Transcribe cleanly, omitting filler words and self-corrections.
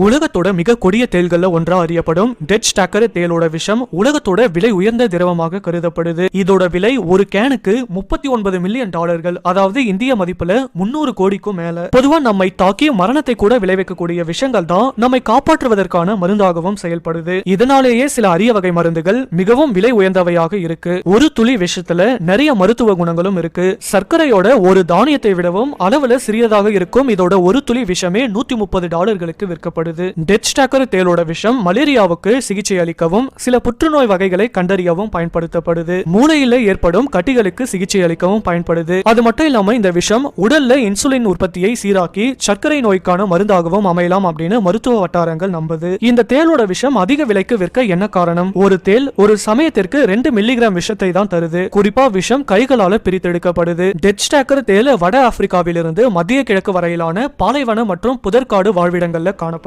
உலகத்தோட மிக கொடிய தேள்கள்ல ஒன்றா அறியப்படும் டெட் ஸ்டாக்கர் தேளோட விஷம் உலகத்தோட விலை உயர்ந்த திரவமாக கருதப்படுது. இதோட விலை ஒரு கேனுக்கு 39 மில்லியன் டாலர்கள், அதாவது இந்திய மதிப்புல 300 கோடிக்கும் மேல. பொதுவா நம்மை தாக்கி மரணத்தை கூட விளைவிக்கக்கூடிய விஷங்கள் தான் நம்மை காப்பாற்றுவதற்கான மருந்தாகவும் செயல்படுது. இதனாலேயே சில அரிய வகை மருந்துகள் மிகவும் விலை உயர்ந்தவையாக இருக்கு. ஒரு துளி விஷத்துல நிறைய மருத்துவ குணங்களும் இருக்கு. சர்க்கரையோட ஒரு தானியத்தை விடவும் அளவுல சிறியதாக இருக்கும் இதோட ஒரு துளி விஷமே $130 விற்கப்படுது. டெத் ஸ்டாக்கர் தேளோட விஷம் மலேரியாவுக்கு சிகிச்சை அளிக்கவும் சில புற்றுநோய் வகைகளை கண்டறியவும் பயன்படுத்தப்படுது. மூளையில ஏற்படும் கட்டிகளுக்கு சிகிச்சை அளிக்கவும் பயன்படுது. அது மட்டும் இல்லாம இந்த விஷம் உடல்ல இன்சுலின் உற்பத்தியை சீராக்கி சர்க்கரை நோய்க்கான மருந்தாகவும் அமையலாம் அப்படின்னு மருத்துவ வட்டாரங்கள் நம்புது. இந்த தேளோட விஷம் அதிக விலைக்கு விற்க என்ன காரணம்? ஒரு தேள் ஒரு சமயத்திற்கு 2 மில்லிகிராம் விஷத்தை தான் தருது. குறிப்பா விஷம் கைகளால பிரித்தெடுக்கப்படுது. டெத் ஸ்டாக்கர் தேள் வட ஆப்பிரிக்காவிலிருந்து மத்திய கிழக்கு வரையிலான பாலைவன மற்றும் புதற்காடு வாழ்விடங்கள்ல காணப்படுது.